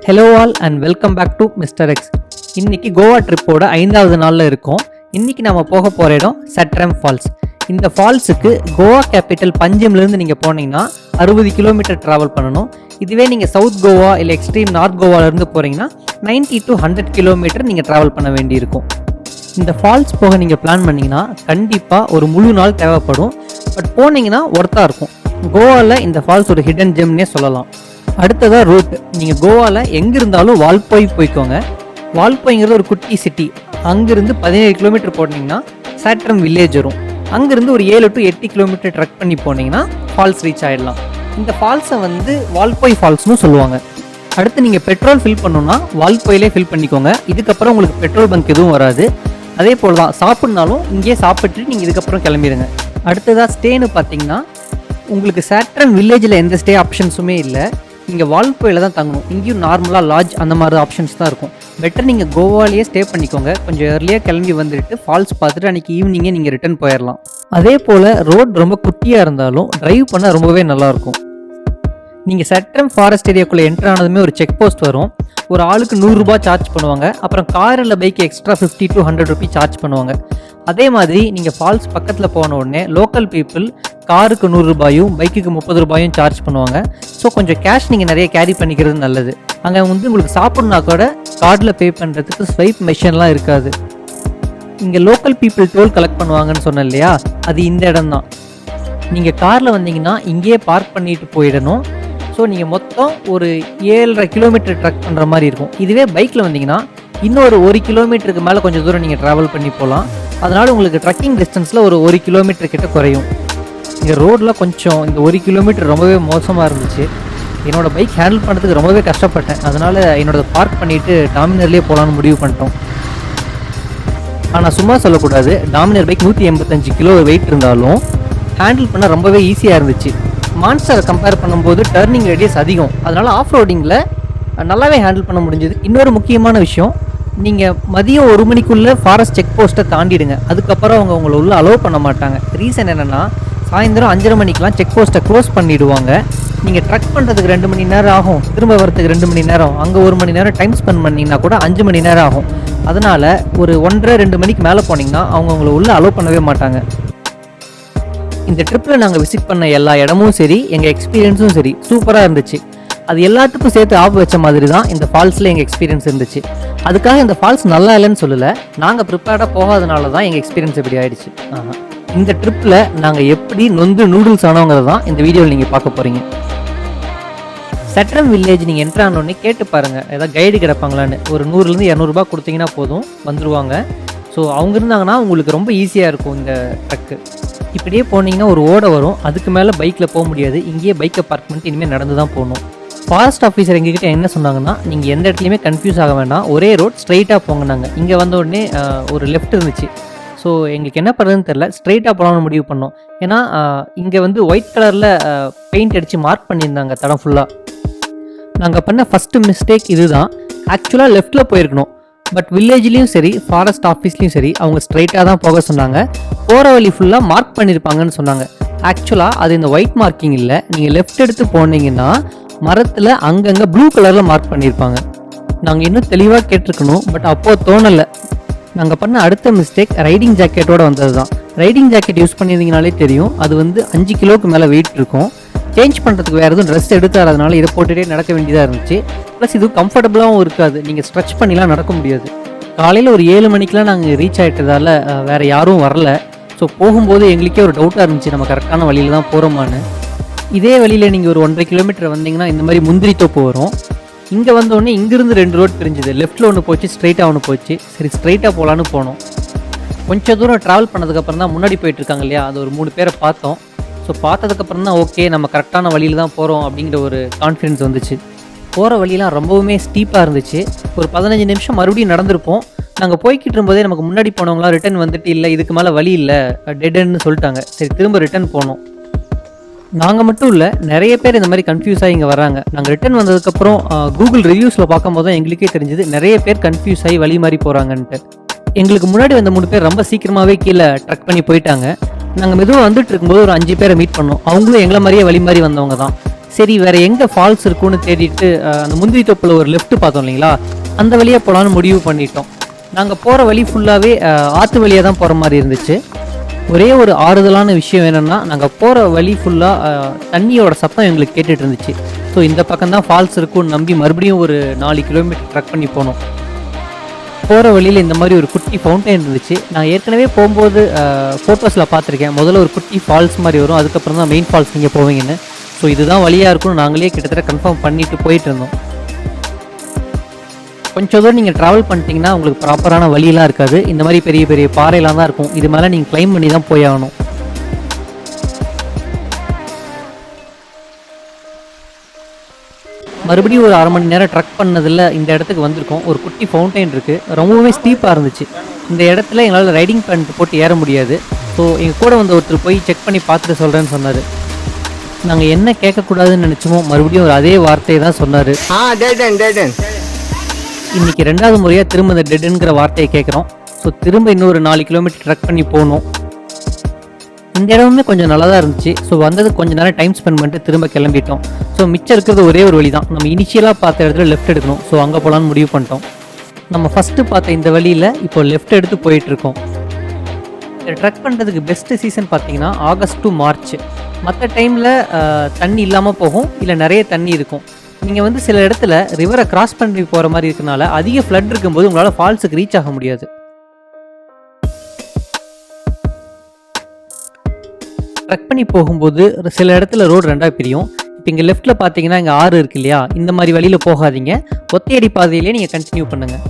Hello all and welcome back to mister X. இன்னைக்கு கோவா ட்ரிப்போட 5வது நாளில் இருக்கோம். இன்னைக்கு நம்ம போக போகிற இடம் சட்ரம் ஃபால்ஸ். இந்த ஃபால்ஸுக்கு கோவா கேபிட்டல் பஞ்சிம்லேருந்து நீங்கள் போனீங்கன்னா 60 கிலோமீட்டர் ட்ராவல் பண்ணணும். இதுவே நீங்கள் சவுத் கோவா இல்லை எக்ஸ்ட்ரீம் நார்த் கோவாலேருந்து போகிறீங்கன்னா 90 to 100 கிலோமீட்டர் நீங்கள் ட்ராவல் பண்ண வேண்டியிருக்கும். இந்த ஃபால்ஸ் போக நீங்கள் பிளான் பண்ணிங்கன்னா கண்டிப்பாக ஒரு முழு நாள் தேவைப்படும். பட் போனீங்கன்னா ஒர்த்தாக இருக்கும். கோவாவில் இந்த ஃபால்ஸ் ஒரு ஹிடன் ஜெம்னே சொல்லலாம். அடுத்ததாக ரூட். நீங்கள் கோவாவில் எங்கே இருந்தாலும் வால்பாய் போய்க்கோங்க. வால்பாய்ங்கிறது ஒரு குட்டி சிட்டி. அங்கேருந்து 17 கிலோமீட்டர் போனீங்கன்னா சாட்ரம் வில்லேஜ் வரும். அங்கேருந்து ஒரு 7 to 8 கிலோமீட்டர் ட்ரக் பண்ணி போனீங்கன்னா ஃபால்ஸ் ரீச் ஆகிடலாம். இந்த ஃபால்ஸை வால்பாய் ஃபால்ஸ்னு சொல்லுவாங்க. அடுத்து நீங்கள் பெட்ரோல் ஃபில் பண்ணணுன்னா வால்பாயிலே ஃபில் பண்ணிக்கோங்க. இதுக்கப்புறம் உங்களுக்கு பெட்ரோல் பங்க் எதுவும் வராது. அதே போல் தான் சாப்பிட்னாலும் இங்கேயே சாப்பிட்டு நீங்கள் இதுக்கப்புறம் கிளம்பிடுங்க. அடுத்ததாக ஸ்டேன்னு பார்த்தீங்கன்னா உங்களுக்கு சாட்ரம் வில்லேஜில் எந்த ஸ்டே ஆப்ஷன்ஸுமே இல்லை. நீங்கள் வால்பாயில் தான் தங்கணும். இங்கேயும் நார்மலாக லாட்ஜ் அந்த மாதிரி ஆப்ஷன்ஸ் தான் இருக்கும். பெட்டர் நீங்கள் கோவாலேயே ஸ்டே பண்ணிக்கோங்க. கொஞ்சம் ஏர்லியாக கிளம்பி வந்துட்டு ஃபால்ஸ் பார்த்துட்டு அன்றைக்கி ஈவினிங்கே நீங்கள் ரிட்டர்ன் போயிடலாம். அதே போல் ரோட் ரொம்ப குட்டியாக இருந்தாலும் டிரைவ் பண்ண ரொம்பவே நல்லாயிருக்கும். நீங்கள் சட்ரம் ஃபாரஸ்ட் ஏரியாக்குள்ளே என்ட்ரு ஆனதுமே ஒரு செக் போஸ்ட் வரும். ஒரு ஆளுக்கு 100 ரூபாய் சார்ஜ் பண்ணுவாங்க. அப்புறம் கார் இல்லை bike extra 50 to 100 rupees charge பண்ணுவாங்க. அதே மாதிரி நீங்கள் ஃபால்ஸ் பக்கத்தில் போன உடனே லோக்கல் பீப்புள் காருக்கு 100 ரூபாயும் பைக்குக்கு 30 ரூபாயும் சார்ஜ் பண்ணுவாங்க. ஸோ கொஞ்சம் கேஷ் நீங்கள் நிறைய கேரி பண்ணிக்கிறது நல்லது. அங்கே உங்களுக்கு சாப்பிட்னா கூட கார்டில் பே பண்ணுறதுக்கு ஸ்வைப் மெஷின்லாம் இருக்காது. இங்கே லோக்கல் பீப்புள் டோல் கலெக்ட் பண்ணுவாங்கன்னு சொன்னேன் இல்லையா, அது இந்த இடம் தான். நீங்கள் காரில் வந்தீங்கன்னா இங்கேயே பார்க் பண்ணிட்டு போயிடணும். ஸோ நீங்கள் மொத்தம் ஒரு 7.5 கிலோமீட்டர் ட்ரக் பண்ணுற மாதிரி இருக்கும். இதுவே பைக்கில் வந்தீங்கன்னா இன்னொரு 1 கிலோமீட்டருக்கு மேலே கொஞ்சம் தூரம் நீங்கள் ட்ராவல் பண்ணி போகலாம். அதனால் உங்களுக்கு ட்ரக்கிங் டிஸ்டன்ஸில் ஒரு 1 கிலோமீட்டர் கிட்ட குறையும். இங்கே ரோடில் கொஞ்சம் இந்த 1 கிலோமீட்டர் ரொம்பவே மோசமாக இருந்துச்சு. என்னோடய பைக் ஹேண்டில் பண்ணுறதுக்கு ரொம்பவே கஷ்டப்பட்டேன். அதனால் என்னோடய பார்க் பண்ணிவிட்டு டாமினர்லேயே போகலான்னு முடிவு பண்ணிட்டோம். ஆனால் சும்மா சொல்லக்கூடாது, டாமினர் பைக் 185 கிலோ வெயிட் இருந்தாலும் ஹேண்டில் பண்ண ரொம்பவே ஈஸியாக இருந்துச்சு. மான்ஸ்டரை கம்பேர் பண்ணும்போது டர்னிங் ரேடியஸ் அதிகம். அதனால் ஆஃப் ரோடிங்கில் நல்லாவே ஹேண்டில் பண்ண முடிஞ்சது. இன்னொரு முக்கியமான விஷயம், நீங்கள் மதியம் 1 மணிக்குள்ளே ஃபாரஸ்ட் செக் போஸ்ட்டை தாண்டிடுங்க. அதுக்கப்புறம் அவங்க உங்களை உள்ளே அலோவ் பண்ண மாட்டாங்க. ரீசன் என்னென்னா சாயந்தரம் 5:30 மணிக்கெலாம் செக் போஸ்ட்டை க்ளோஸ் பண்ணிவிடுவாங்க. நீங்கள் ட்ரக் பண்ணுறதுக்கு 2 மணி நேரம் ஆகும். திரும்ப வரத்துக்கு 2 மணி நேரம், அங்கே 1 மணி நேரம் டைம் ஸ்பெண்ட் பண்ணிங்கன்னா கூட 5 மணி நேரம் ஆகும். அதனால் ஒரு 1:30-2 மணிக்கு மேலே போனீங்கன்னா அவங்க உங்களை உள்ளே அலோவ் பண்ணவே மாட்டாங்க. இந்த ட்ரிப்பில் நாங்கள் விசிட் பண்ண எல்லா இடமும் சரி, எங்கள் எக்ஸ்பீரியன்ஸும் சரி சூப்பராக இருந்துச்சு. அது எல்லாத்துக்கும் சேர்த்து ஆப் வச்ச மாதிரி தான் இந்த ஃபால்ஸில் எங்கள் எக்ஸ்பீரியன்ஸ் இருந்துச்சு. அதுக்காக இந்த ஃபால்ஸ் நல்லா இல்லைன்னு சொல்லலை, நாங்கள் ப்ரிப்பேர்டாக போகாதனால தான் எங்கள் எக்ஸ்பீரியன்ஸ் எப்படி ஆயிடுச்சு. இந்த ட்ரிப்பில் நாங்கள் எப்படி நொந்து நூடுல்ஸ் ஆனவங்கிறது தான் இந்த வீடியோவில் நீங்கள் பார்க்க போகிறீங்க. சட்ரம் வில்லேஜ் நீங்கள் என்ட்ரு ஆனோடனே கேட்டு பாருங்கள், ஏதாவது கைடு கிடப்பாங்களான்னு. ஒரு 100-200 ரூபா கொடுத்தீங்கன்னா போதும், வந்துடுவாங்க. ஸோ அவங்க இருந்தாங்கன்னா உங்களுக்கு ரொம்ப ஈஸியாக இருக்கும் இந்த ட்ரக்கு. இப்படியே போனீங்கன்னா ஒரு ஓடை வரும். அதுக்கு மேலே பைக்கில் போக முடியாது. இங்கேயே பைக்கை பார்க் பண்ணிட்டு இனிமேல் நடந்து தான் போகணும். ஃபாரஸ்ட் ஆஃபீஸர் எங்ககிட்ட என்ன சொன்னாங்கன்னா, நீங்கள் எந்த இடத்துலையுமே கன்ஃபியூஸ் ஆக வேண்டாம், ஒரே ரோட் ஸ்ட்ரைட்டாக போங்கன்னாங்க. இங்கே வந்த உடனே ஒரு லெஃப்ட் இருந்துச்சு. ஸோ எங்களுக்கு என்ன பண்ணுறதுன்னு தெரில, ஸ்ட்ரைட்டாக போகலான்னு முடிவு பண்ணோம். ஏன்னா இங்கே ஒயிட் கலரில் பெயிண்ட் அடித்து மார்க் பண்ணியிருந்தாங்க தடம் ஃபுல்லாக. நாங்கள் பண்ண ஃபஸ்ட்டு மிஸ்டேக் இது தான். ஆக்சுவலாக லெஃப்ட்டில் போயிருக்கணும். பட் வில்லேஜ்லேயும் சரி ஃபாரஸ்ட் ஆஃபீஸ்லேயும் சரி அவங்க ஸ்ட்ரைட்டாக தான் போக சொன்னாங்க. போகிற வழி ஃபுல்லாக மார்க் பண்ணியிருப்பாங்கன்னு சொன்னாங்க. ஆக்சுவலாக அது இந்த ஒயிட் மார்க்கிங் இல்லை. நீங்கள் லெஃப்ட் எடுத்து போனீங்கன்னா மரத்தில் அங்கங்கே ப்ளூ கலரில் மார்க் பண்ணியிருப்பாங்க. நாங்கள் இன்னும் தெளிவாக கேட்டிருக்கணும், பட் அப்போது தோணலை. நாங்கள் பண்ண அடுத்த மிஸ்டேக் ரைடிங் ஜாக்கெட்டோடு வந்தது தான். ரைடிங் ஜாக்கெட் யூஸ் பண்ணியிருந்தீங்கனாலே தெரியும், அது 5 கிலோவுக்கு மேலே வெயிட் இருக்கும். சேஞ்ச் பண்ணுறதுக்கு வேறு எதுவும் ட்ரெஸ் எடுத்தாதனால இதை போட்டுகிட்டே நடக்க வேண்டியதாக இருந்துச்சு. ப்ளஸ் இது கம்ஃபர்டபுளாகவும் இருக்காது. நீங்கள் ஸ்ட்ரெச் பண்ணிலாம் நடக்க முடியாது. காலையில் ஒரு 7 மணிக்கெலாம் நாங்கள் ரீச் ஆகிட்டதால் வேறு யாரும் வரல. ஸோ போகும்போது எங்களுக்கே ஒரு டவுட்டாக இருந்துச்சு, நம்ம கரெக்டான வழியில் தான் போகிறோமான்னு. இதே வழியில் நீங்கள் ஒரு 1.5 கிலோமீட்டர் வந்தீங்கன்னா இந்த மாதிரி முந்திரி தோப்பு வரும். இங்கே வந்தோடனே இங்கேருந்து 2 ரோட் பிரிஞ்சுது. லெஃப்ட்டில் ஒன்று போச்சு, ஸ்ட்ரைட்டாக ஒன்று போச்சு. சரி ஸ்ட்ரைட்டாக போகலான்னு போனோம். கொஞ்சம் தூரம் ட்ராவல் பண்ணதுக்கப்புறம் தான் முன்னாடி போயிட்டுருக்காங்க இல்லையா, அது ஒரு 3 பேரை பார்த்தோம். ஸோ பார்த்ததுக்கப்புறம் தான் ஓகே நம்ம கரெக்டான வழியில் தான் போகிறோம் அப்படிங்கிற ஒரு கான்ஃபிடன்ஸ் வந்துச்சு. போகிற வழியெலாம் ரொம்பவுமே ஸ்டீப்பாக இருந்துச்சு. ஒரு 15 நிமிஷம் மறுபடியும் நடந்திருப்போம். நாங்கள் போய்கிட்டு இருக்கும்போதே நமக்கு முன்னாடி போனவங்களாம் ரிட்டன் வந்துட்டு இல்லை இதுக்கு மேலே வழி இல்லை டெட்ன்னு சொல்லிட்டாங்க. சரி திரும்ப ரிட்டன் போனோம். நாங்கள் மட்டும் இல்லை, நிறைய பேர் இந்த மாதிரி கன்ஃபியூஸ் ஆகி இங்கே வராங்க. நாங்கள் ரிட்டன் வந்ததுக்கப்புறம் கூகுள் ரிவ்யூஸில் பார்க்கும்போது தான் எங்களுக்கே தெரிஞ்சுது நிறைய பேர் கன்ஃபியூஸ் ஆகி வழி மாதிரி போகிறாங்கன்ட்டு. எங்களுக்கு முன்னாடி வந்த 3 பேர் ரொம்ப சீக்கிரமாகவே கீழே ட்ரக் பண்ணி போயிட்டாங்க. நாங்கள் மெதுவாக வந்துட்டு இருக்கும்போது ஒரு 5 பேரை மீட் பண்ணோம். அவங்களும் எங்களை மாதிரியே வழி மாதிரி வந்தவங்க தான். சரி வேறு எங்கே ஃபால்ஸ் இருக்குன்னு தேடிட்டு அந்த முந்திரி தொப்பில் ஒரு லெஃப்ட் பார்த்தோம் இல்லைங்களா, அந்த வழியாக போகலான்னு முடிவு பண்ணிட்டோம். நாங்கள் போகிற வழி ஃபுல்லாகவே ஆற்று வழியாக தான் போகிற மாதிரி இருந்துச்சு. ஒரே ஒரு ஆறுதலான விஷயம் என்னென்னா, நாங்கள் போகிற வழி ஃபுல்லாக தண்ணியோட சத்தம் எங்களுக்கு கேட்டுட்டு இருந்துச்சு. ஸோ இந்த பக்கம் தான் ஃபால்ஸ் இருக்குன்னு நம்பி மறுபடியும் ஒரு 4 கிலோமீட்டர் ட்ரக் பண்ணி போனோம். போகிற வழியில் இந்த மாதிரி ஒரு குட்டி ஃபவுண்டைன் இருந்துச்சு. நான் ஏற்கனவே போகும்போது ஃபோட்டோஸில் பார்த்துருக்கேன். முதல்ல ஒரு குட்டி ஃபால்ஸ் மாதிரி வரும், அதுக்கப்புறம் தான் மெயின் ஃபால்ஸ் நீங்கள் போவீங்கன்னு. ஸோ இதுதான் வழியாக இருக்கும்னு நாங்களே கிட்டத்தட்ட கன்ஃபார்ம் பண்ணிட்டு போயிட்டு இருந்தோம். கொஞ்சம் தூரம் நீங்கள் ட்ராவல் பண்ணிட்டீங்கன்னா உங்களுக்கு ப்ராப்பரான வழியெலாம் இருக்காது. இந்த மாதிரி பெரிய பெரிய பாறையெல்லாம் தான் இருக்கும். இது மேலே நீங்கள் கிளைம் பண்ணி தான் போய் ஆகணும். மறுபடியும் ஒரு 1/2 மணி நேரம் ட்ரக் பண்ணதில் இந்த இடத்துக்கு வந்திருக்கோம். ஒரு குட்டி ஃபவுண்டைன் இருக்குது, ரொம்பவுமே ஸ்டீப்பாக இருந்துச்சு. இந்த இடத்துல எங்களால் ரைடிங் பேண்ட் போட்டு ஏற முடியாது. ஸோ எங்கள் கூட வந்து ஒருத்தர் போய் செக் பண்ணி பார்த்துட்டு சொல்கிறேன்னு சொன்னார். நாங்கள் என்ன கேட்கக்கூடாதுன்னு நினச்சோமோ மறுபடியும் ஒரு அதே வார்த்தையை தான் சொன்னார். இன்றைக்கி 2வது முறையாக திரும்ப இந்த டெட்டுங்கிற வார்த்தையை கேட்குறோம். ஸோ திரும்ப இன்னொரு 4 கிலோமீட்டர் ட்ரக் பண்ணி போகணும். இந்த இடமுமே கொஞ்சம் நல்லா தான் இருந்துச்சு. ஸோ வந்தது கொஞ்சம் நேரம் டைம் ஸ்பெண்ட் பண்ணிட்டு திரும்ப கிளம்பிட்டோம். ஸோ மிச்சம் இருக்கிறது ஒரே ஒரு வழி தான். நம்ம இனிஷியலாக பார்த்த இடத்துல லெஃப்ட் எடுக்கணும். ஸோ அங்கே போகலான்னு முடிவு பண்ணிட்டோம். நம்ம ஃபஸ்ட்டு பார்த்த இந்த வழியில் இப்போ லெஃப்ட் எடுத்து போயிட்டுருக்கோம். இந்த ட்ரக் பண்ணுறதுக்கு பெஸ்ட்டு சீசன் பார்த்தீங்கன்னா ஆகஸ்ட் டு மார்ச். மற்ற டைமில் தண்ணி இல்லாமல் போகும், இல்லை நிறைய தண்ணி இருக்கும். நீங்கள் வந்து சில இடத்துல ரிவரை கிராஸ் பண்ணி போகிற மாதிரி இருக்கனால அதிக ஃப்ளட் இருக்கும்போது உங்களால் ஃபால்ஸுக்கு ரீச் ஆக முடியாது. ட்ரக் பண்ணி போகும்போது சில இடத்துல ரோடு 2ஆக பிரியும். இப்போ இங்கே லெஃப்ட்டில் பார்த்தீங்கன்னா இங்கே ஆறு இருக்கு இல்லையா, இந்த மாதிரி வழியில் போகாதீங்க. ஒத்தையடி பாதையிலே நீங்கள் கண்டினியூ பண்ணுங்கள்.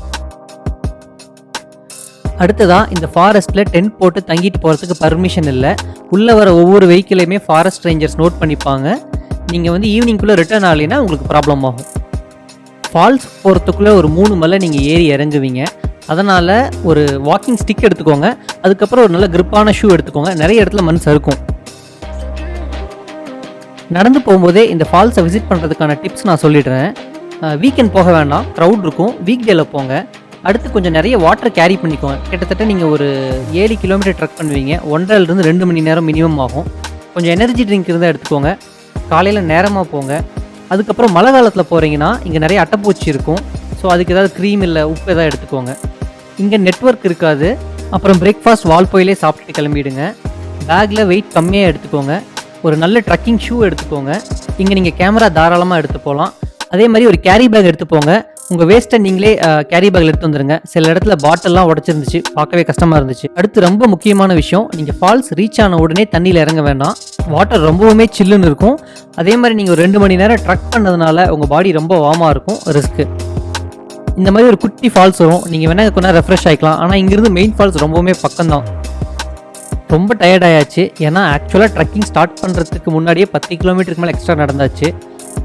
அடுத்ததாக இந்த ஃபாரஸ்ட்டில் டென்ட் போட்டு தங்கிட்டு போகிறதுக்கு பர்மிஷன் இல்லை. உள்ளே வர ஒவ்வொரு வெஹிக்கிளையுமே ஃபாரஸ்ட் ரேஞ்சர்ஸ் நோட் பண்ணிப்பாங்க. நீங்கள் வந்து ஈவினிங்குள்ளே ரிட்டர்ன் ஆகலைன்னா உங்களுக்கு ப்ராப்ளம் ஆகும். ஃபால்ஸ் போகிறதுக்குள்ளே ஒரு 3 மலை நீங்கள் ஏறி இறங்குவீங்க. அதனால் ஒரு வாக்கிங் ஸ்டிக் எடுத்துக்கோங்க. அதுக்கப்புறம் ஒரு நல்ல கிரிப்பான ஷூ எடுத்துக்கோங்க. நிறைய இடத்துல மண் சறுக்கும். நடந்து போகும்போதே இந்த ஃபால்ஸை விசிட் பண்ணுறதுக்கான டிப்ஸ் நான் சொல்லிடுறேன். வீக்கெண்ட் போக வேண்டாம், க்ரௌட் இருக்கும். வீக் டேல போங்க. அடுத்து கொஞ்சம் நிறைய வாட்டர் கேரி பண்ணிக்கோங்க. கிட்டத்தட்ட நீங்கள் ஒரு 7 கிலோமீட்டர் ட்ரக் பண்ணுவீங்க. 1.5 to 2 மணி நேரம் மினிமம் ஆகும். கொஞ்சம் எனர்ஜி ட்ரிங்க் இருந்தால் எடுத்துக்கோங்க. காலையில் நேரமாக போங்க. அதுக்கப்புறம் மழை காலத்தில் போகிறீங்கன்னா இங்கே நிறைய அட்டைப்பூச்சி இருக்கும். ஸோ அதுக்கு ஏதாவது க்ரீம் இல்லை உப்பு எதாவது எடுத்துக்கோங்க. இங்கே நெட்வொர்க் இருக்காது. அப்புறம் பிரேக்ஃபாஸ்ட் வால்போயிலே சாப்பிட்டு கிளம்பிடுங்க. பேக்கில் வெயிட் கம்மியாக எடுத்துக்கோங்க. ஒரு நல்ல ட்ரக்கிங் ஷூ எடுத்துக்கோங்க. இங்கே நீங்கள் கேமரா தாராளமாக எடுத்து போகலாம். அதே மாதிரி ஒரு கேரி பேக் எடுத்து போங்க. உங்கள் வேஸ்ட்டை நீங்களே கேரி பேக்கில் எடுத்து வந்துடுங்க. சில இடத்துல பாட்டில்லாம் உடச்சிருந்துச்சு, பார்க்கவே கஷ்டமாக இருந்துச்சு. அடுத்து ரொம்ப முக்கியமான விஷயம், நீங்கள் ஃபால்ஸ் ரீச் ஆன உடனே தண்ணியில் இறங்க வேண்டாம். வாட்டர் ரொம்பவுமே சில்லுன்னு இருக்கும். அதே மாதிரி நீங்கள் ஒரு 2 மணி நேரம் ட்ரக் பண்ணதுனால உங்கள் பாடி ரொம்ப வார்மாக இருக்கும். ரிஸ்க்கு. இந்த மாதிரி ஒரு குட்டி ஃபால்ஸ் வரும். நீங்கள் வேணால் கொஞ்சம் ரெஃப்ரெஷ் ஆகிக்கலாம். ஆனால் இங்கேருந்து மெயின் ஃபால்ஸ் ரொம்பவுமே பக்கம்தான். ரொம்ப டயர்ட் ஆயாச்சு. ஏன்னா ஆக்சுவலாக ட்ரக்கிங் ஸ்டார்ட் பண்ணுறதுக்கு முன்னாடியே 10 கிலோமீட்டருக்கு மேலே எக்ஸ்ட்ரா நடந்தாச்சு.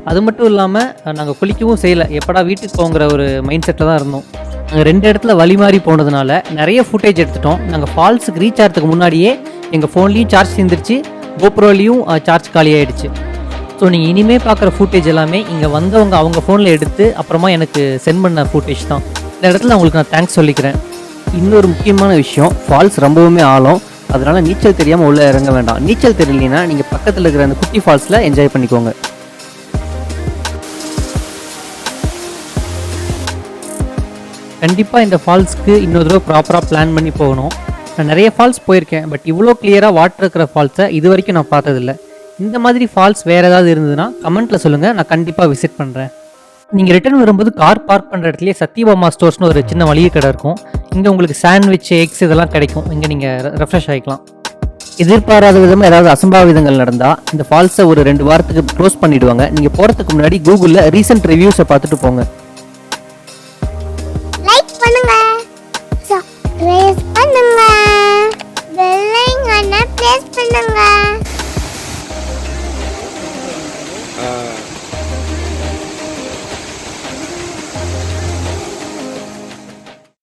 அது மட்டும் இல்லாமல் நாங்கள் குளிக்கவும் செய்யலை. எப்படா வீட்டுக்கு போங்கிற ஒரு மைண்ட் செட்டில் தான் இருந்தோம். நாங்கள் 2 இடத்துல வழி மாறி போனதுனால நிறைய ஃபுட்டேஜ் எடுத்துட்டோம். நாங்கள் ஃபால்ஸுக்கு ரீச் ஆகிறதுக்கு முன்னாடியே எங்கள் ஃபோன்லேயும் சார்ஜ் சேர்ந்துருச்சு, கோப்ரோலையும் சார்ஜ் காலி ஆகிடுச்சு. ஸோ நீங்கள் இனிமேல் பார்க்குற ஃபுட்டேஜ் எல்லாமே இங்கே வந்தவங்க அவங்க ஃபோனில் எடுத்து அப்புறமா எனக்கு சென்ட் பண்ண ஃபுட்டேஜ் தான். இந்த இடத்துல உங்களுக்கு நான் தேங்க்ஸ் சொல்லிக்கிறேன். இன்னொரு முக்கியமான விஷயம், ஃபால்ஸ் ரொம்பவுமே ஆழம். அதனால் நீச்சல் தெரியாமல் உள்ளே இறங்க வேண்டாம். நீச்சல் தெரியலனா நீங்கள் பக்கத்தில் இருக்கிற அந்த குட்டி ஃபால்ஸில் என்ஜாய் பண்ணிக்கோங்க. கண்டிப்பாக இந்த ஃபால்ஸ்க்கு இன்னொரு தடவை ப்ராப்பராக பிளான் பண்ணி போகணும். நான் நிறைய ஃபால்ஸ் போயிருக்கேன், பட் இவ்வளோ கிளியராக வாட்டர் இருக்கிற ஃபால்ஸை இது வரைக்கும் நான் பார்த்ததில்லை. இந்த மாதிரி ஃபால்ஸ் வேறு ஏதாவது இருந்ததுன்னா கமெண்ட்டில் சொல்லுங்கள், நான் கண்டிப்பாக விசிட் பண்ணுறேன். நீங்கள் ரிட்டர்ன் வரும்போது கார் பார்க் பண்ணுற இடத்துலேயே சத்யபாமா ஸ்டோர்ஸ்னு ஒரு சின்ன மளிகை கடை இருக்கும். இங்கே உங்களுக்கு சாண்ட்விச், எக்ஸ் இதெல்லாம் கிடைக்கும். இங்கே நீங்கள் ரெஃப்ரெஷ் ஆகிக்கலாம். எதிர்பாராத விதமாக ஏதாவது அசம்பாவிதங்கள் நடந்தால் இந்த ஃபால்ஸை ஒரு 2 வாரத்துக்கு க்ளோஸ் பண்ணிவிடுவாங்க. நீங்கள் போகிறதுக்கு முன்னாடி கூகுளில் ரீசெண்ட் ரிவ்யூஸை பார்த்துட்டு போங்க.